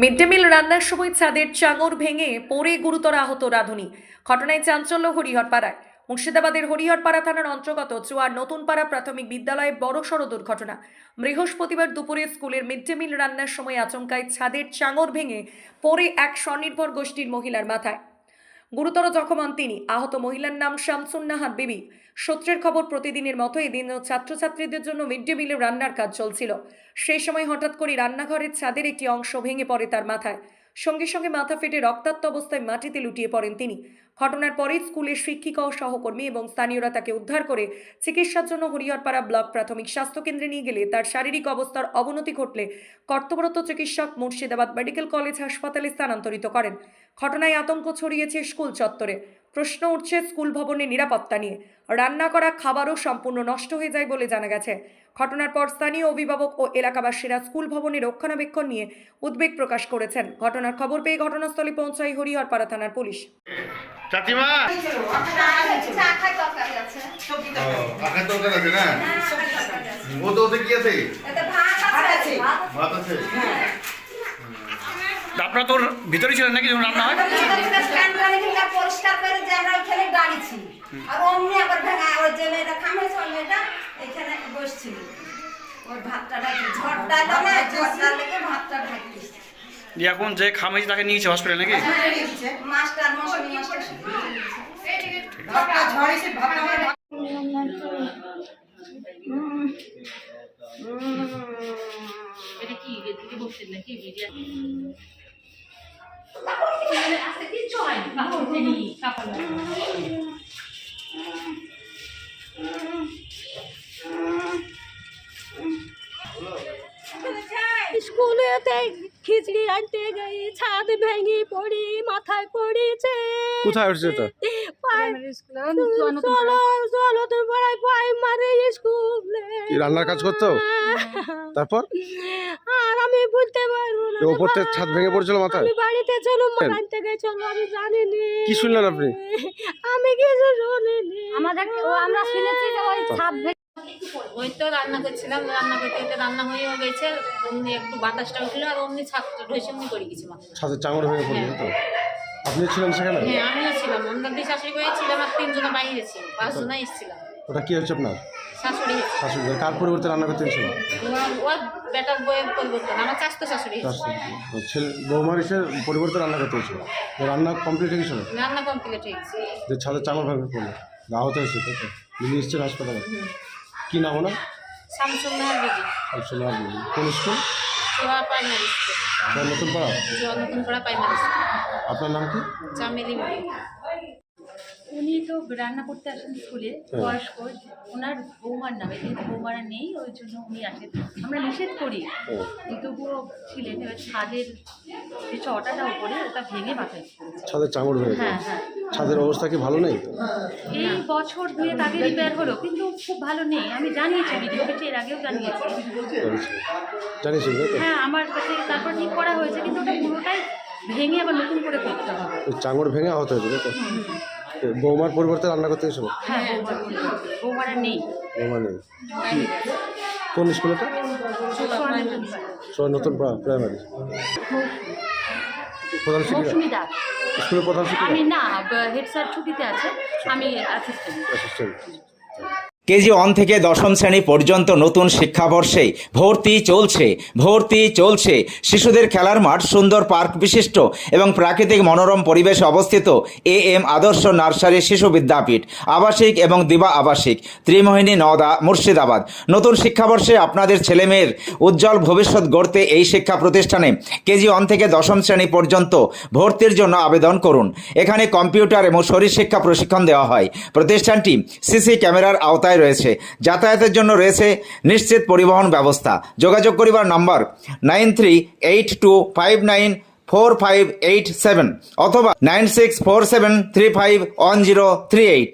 Mid day meal রান্নার সময় ছাদের চাঙর ভেঙে পড়ে গুরুতর আহত রাঁধুনি। ঘটনায় চাঞ্চল্য হরিহরপাড়ায়। মুর্শিদাবাদের হরিহরপাড়া থানার অন্তর্গত চুয়ার নতুনপাড়া প্রাথমিক বিদ্যালয়ে বড়সড় দুর্ঘটনা। বৃহস্পতিবার দুপুরে স্কুলের মিড ডে মিল রান্নার সময় আচমকায় ছাদের চাঙর ভেঙে পড়ে এক স্বনির্ভর গোষ্ঠীর মহিলার মাথায়। গুরুতর জখম হন তিনি। আহত মহিলার নাম শামসুন্নাহার বিবি। সূত্রের খবর, প্রতিদিনের মতো এদিনও ছাত্রছাত্রীদের জন্য মিড ডে মিলের রান্নার কাজ চলছিল। সেই সময় হঠাৎ করে রান্নাঘরের ছাদের একটি অংশ ভেঙে পড়ে তার মাথায়। সঙ্গে সঙ্গে মাথা ফেটে রক্তাক্ত অবস্থায় মাটিতে লুটিয়ে পড়েন তিনি। ঘটনার পরে স্কুলের শিক্ষিকা ও সহকর্মী এবং স্থানীয়রা তাকে উদ্ধার করে চিকিৎসার জন্য হরিহরপাড়া ব্লক প্রাথমিক স্বাস্থ্য কেন্দ্রে নিয়ে গেলে তার শারীরিক অবস্থার অবনতি ঘটলে কর্তব্যরত চিকিৎসক মুর্শিদাবাদ মেডিকেল কলেজ হাসপাতালে স্থানান্তরিত করেন। ঘটনায় আতঙ্ক ছড়িয়েছে স্কুল চত্বরে। প্রশ্ন উঠছে স্কুল ভবনের নিরাপত্তা নিয়ে। রান্না করা খাবারও সম্পূর্ণ নষ্ট হয়ে যায় বলে জানা গেছে। ঘটনার পর স্থানীয় অভিভাবক ও এলাকাবাসীরা স্কুল ভবনের রক্ষণাবেক্ষণ নিয়ে উদ্বেগ প্রকাশ করেছেন। ঘটনার খবর পেয়ে ঘটনাস্থলে পৌঁছায় হরিহরপাড়া থানার পুলিশ। চাচিমা আপনারা তো ভিতরে ছিলেন নাকি যখন রান্না হয়? পরিষ্কার করে যে আমরা ওইখানে দাঁড়িয়েছি আর অমনি আবার ভাঙা ওই যে মেয়েটা খামেছে ওই মেয়েটা এখানে বসছিল। ওই ভাতটা ঢাকি ঝড়টা না ঝড়টা লেগে ভাতটা ঢাকি দিচ্ছে। এখন যে খামেছি তাকে নিয়েছে হসপিটালে নাকি? মাস্টার মশাই মাস্টার ভাতটা ঝড়েছে ভাতটা এটা কি এদিকে বসছেন নাকি ভিডিও আজকে কিচ্ছু হয়নি কাপড় নেই কাপড় স্কুলেতে খিচড়ি আনতে গেই ছাদ ভেঙে পড়ি মাথায় পড়েছে। কোথায় হচ্ছে এটা? চলো তো পড়াই পাই মারে স্কুলে। কি রান্নার কাজ করতো? তারপর আর আমি বলতে পারবো না। ওপর থেকে ছাদ ভেঙে পড়ছিল মাথায়? আমি বাড়িতে চলো আনতে গেই চলো আমি জানিনি। কি শুনলেন আপনি? আমি কিছু শুনিনি। আমাদের আমরা শুনেছি যে ওই ছাদ ওই তো রান্না করছিলাম, রান্না করতে করতে রান্না হয়েও গেছে, অমনি একটু বাতাসটা উঠলো আর অমনি ছাদটা ঢসে অমনি করে গেছে মাথা। ছাদের চাঙড় ভেঙে পড়লো তো? আপনি ছিলেন সেখানে? হ্যাঁ আমিও ছিলাম, আমরা দুই শাশুড়ি বই ছিলাম আর তিনজনা বাইরে ছিল, 5 জনা এসেছিলাম। ওটা কি হচ্ছে আপনার শাশুড়ি শাশুড়ি? কার পরিবর্তে রান্না করতে গেছিল? ওর বেটার বইয়ের পরিবর্তন, আমার চাষতো শাশুড়ি ছেলে বৌমার এসে পরিবর্তে রান্না করতে গেছিল। রান্না কমপ্লিট হয়ে গেছিল? রান্না কমপ্লিট হয়ে গেছে। যে ছাদের চাঙড় ভেঙে পড়লো, আহত হয়েছে তাই তো? নিয়ে এসছেন হাসপাতালে? কি নাম ওনার? শামসুন্নাহার বিবি। কোন স্কুল? চুয়া primary school. নতুন পাড়া? চুয়া নতুন পাড়া প্রাইমারি স্কুল। আপনার নাম কি? চামেলি বিবি। উনি তো রান্না করতে আসেন স্কুলে, বয়স্ক, ওনার বৌমার নামে, যেহেতু বৌমার নেই ওই জন্য উনি আসেন। আমরা নিষেধ করি, তবুও ছিলেন। এবার ছাদের যে চটাটা উপরে ওটা ভেঙে মাথায় পড়েছে। ছাদের চাঙড় ভেঙে? হ্যাঁ হ্যাঁ। ছাদের অবস্থা কি ভালো নেই? এই বছর 2 আগে রিপেয়ার হলো, কিন্তু খুব ভালো নেই। আমি জানিয়েছি ভিডিওকে, এর আগেও জানিয়েছি। জানিয়েছেন তাই তো? হ্যাঁ আমার কাছে তারপর ঠিক করা হয়েছে, কিন্তু ওটা পুরোটাই ভেঙে আবার নতুন করে করতে হবে। চাঙড় ভেঙে আহত হয়েছে তাই তো? বৌমার পরিবর্তে রান্না করতে গেছিল? হ্যাঁ বৌমার নেই। বৌমা নেই। কোন স্কুল এটা? নতুন পাড়া প্রাইমারি। প্রধান শিক্ষিকা? মৌসুমি দাস। স্কুলের প্রধান শিক্ষিকা? আমি না, হেড স্যার ছুটিতে আছে, আমি অ্যাসিস্ট্যান্ট। কেজি 1 থেকে দশম শ্রেণী পর্যন্ত নতুন শিক্ষাবর্ষে ভর্তি চলছে। শিশুদের খেলার মাঠ, সুন্দর পার্ক বিশিষ্ট এবং প্রাকৃতিক মনোরম পরিবেশে অবস্থিত AM আদর্শ নার্সারি শিশু বিদ্যাপীঠ, আবাসিক এবং দিবা আবাসিক, ত্রিমোহিনী, নওদা, মুর্শিদাবাদ। নতুন শিক্ষাবর্ষে আপনাদের ছেলেমেয়ের উজ্জ্বল ভবিষ্যৎ গড়তে এই শিক্ষা প্রতিষ্ঠানে কেজি 1 থেকে দশম শ্রেণী পর্যন্ত ভর্তির জন্য আবেদন করুন। এখানে কম্পিউটার এবং শরীর শিক্ষা প্রশিক্ষণ দেওয়া হয়। প্রতিষ্ঠানটি সিসি ক্যামেরার আওতায় রয়েছে। যাতায়াতের জন্য রয়েছে নিশ্চিত পরিবহন ব্যবস্থা। যোগাযোগ করিবার নম্বর 9382594587 অথবা 9647351038।